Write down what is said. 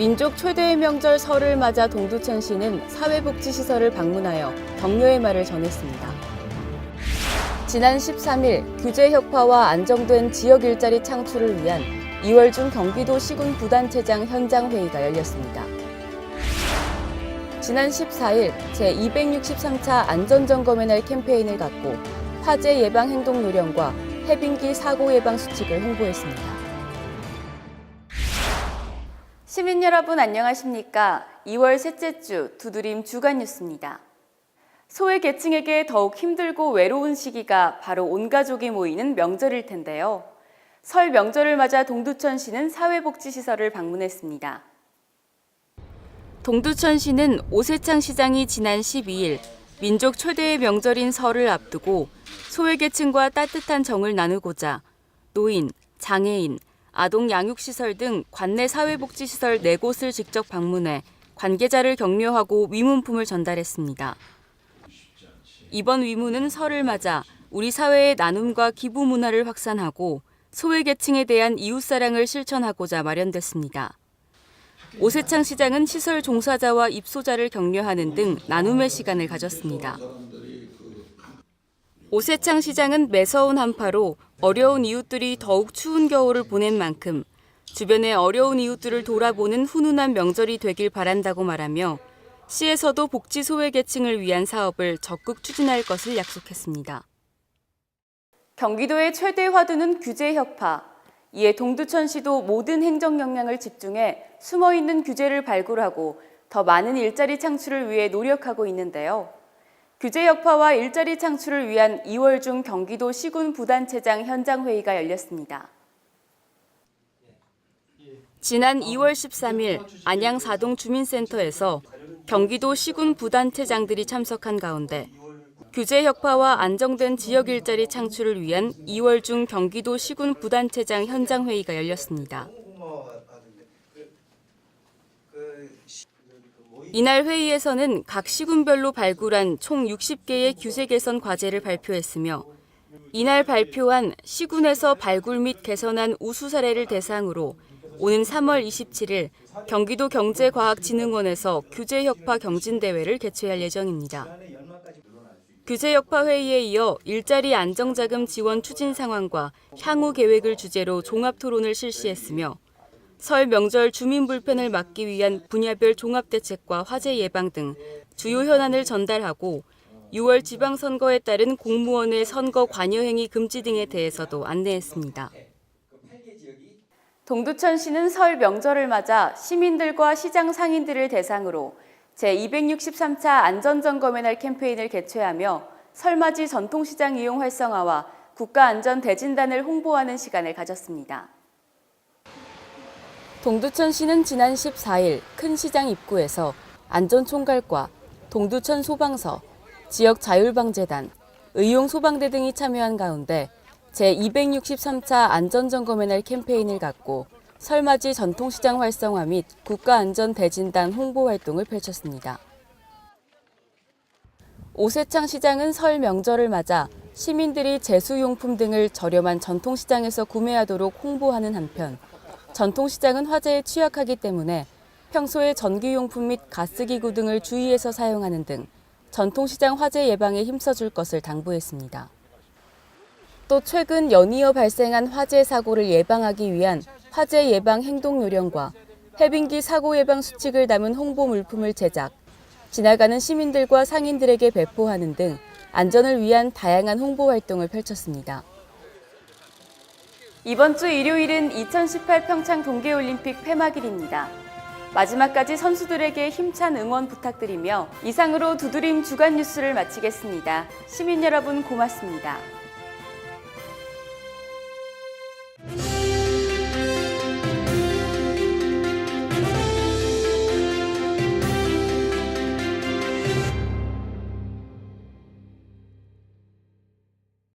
민족 최대의 명절 설을 맞아 동두천시는 사회복지시설을 방문하여 격려의 말을 전했습니다. 지난 13일 규제 혁파와 안정된 지역 일자리 창출을 위한 2월 중 경기도 시군 부단체장 현장 회의가 열렸습니다. 지난 14일 제263차 안전점검의 날 캠페인을 갖고 화재 예방 행동 요령과 해빙기 사고 예방 수칙을 홍보했습니다. 시민 여러분 안녕하십니까? 2월 셋째 주 두드림 주간 뉴스입니다. 소외계층에게 더욱 힘들고 외로운 시기가 바로 온 가족이 모이는 명절일 텐데요. 설 명절을 맞아 동두천시는 사회복지시설을 방문했습니다. 동두천시는 오세창 시장이 지난 12일 민족 최대의 명절인 설을 앞두고 소외계층과 따뜻한 정을 나누고자 노인, 장애인, 아동 양육시설 등 관내 사회복지시설 4곳을 직접 방문해 관계자를 격려하고 위문품을 전달했습니다. 이번 위문은 설을 맞아 우리 사회의 나눔과 기부 문화를 확산하고 소외계층에 대한 이웃사랑을 실천하고자 마련됐습니다. 오세창 시장은 시설 종사자와 입소자를 격려하는 등 나눔의 시간을 가졌습니다. 오세창 시장은 매서운 한파로 어려운 이웃들이 더욱 추운 겨울을 보낸 만큼 주변의 어려운 이웃들을 돌아보는 훈훈한 명절이 되길 바란다고 말하며 시에서도 복지 소외계층을 위한 사업을 적극 추진할 것을 약속했습니다. 경기도의 최대 화두는 규제 혁파. 이에 동두천시도 모든 행정 역량을 집중해 숨어있는 규제를 발굴하고 더 많은 일자리 창출을 위해 노력하고 있는데요. 규제 혁파와 일자리 창출을 위한 2월 중 경기도 시군 부단체장 현장 회의가 열렸습니다. 지난 2월 13일 안양 사동 주민센터에서 경기도 시군 부단체장들이 참석한 가운데 규제 혁파와 안정된 지역 일자리 창출을 위한 2월 중 경기도 시군 부단체장 현장 회의가 열렸습니다. 이날 회의에서는 각 시군별로 발굴한 총 60개의 규제 개선 과제를 발표했으며 이날 발표한 시군에서 발굴 및 개선한 우수 사례를 대상으로 오는 3월 27일 경기도 경제과학진흥원에서 규제 혁파 경진대회를 개최할 예정입니다. 규제 혁파 회의에 이어 일자리 안정자금 지원 추진 상황과 향후 계획을 주제로 종합 토론을 실시했으며 설 명절 주민 불편을 막기 위한 분야별 종합대책과 화재 예방 등 주요 현안을 전달하고 6월 지방선거에 따른 공무원의 선거 관여 행위 금지 등에 대해서도 안내했습니다. 동두천시는 설 명절을 맞아 시민들과 시장 상인들을 대상으로 제263차 안전점검의 날 캠페인을 개최하며 설맞이 전통시장 이용 활성화와 국가안전대진단을 홍보하는 시간을 가졌습니다. 동두천시는 지난 14일 큰 시장 입구에서 안전총괄과 동두천 소방서, 지역자율방재단, 의용소방대 등이 참여한 가운데 제263차 안전점검의 날 캠페인을 갖고 설맞이 전통시장 활성화 및 국가안전대진단 홍보 활동을 펼쳤습니다. 오세창 시장은 설 명절을 맞아 시민들이 제수용품 등을 저렴한 전통시장에서 구매하도록 홍보하는 한편 전통시장은 화재에 취약하기 때문에 평소에 전기용품 및 가스기구 등을 주의해서 사용하는 등 전통시장 화재 예방에 힘써줄 것을 당부했습니다. 또 최근 연이어 발생한 화재 사고를 예방하기 위한 화재 예방 행동 요령과 해빙기 사고 예방 수칙을 담은 홍보 물품을 제작, 지나가는 시민들과 상인들에게 배포하는 등 안전을 위한 다양한 홍보 활동을 펼쳤습니다. 이번 주 일요일은 2018 평창 동계올림픽 폐막일입니다. 마지막까지 선수들에게 힘찬 응원 부탁드리며 이상으로 두드림 주간 뉴스를 마치겠습니다. 시민 여러분 고맙습니다.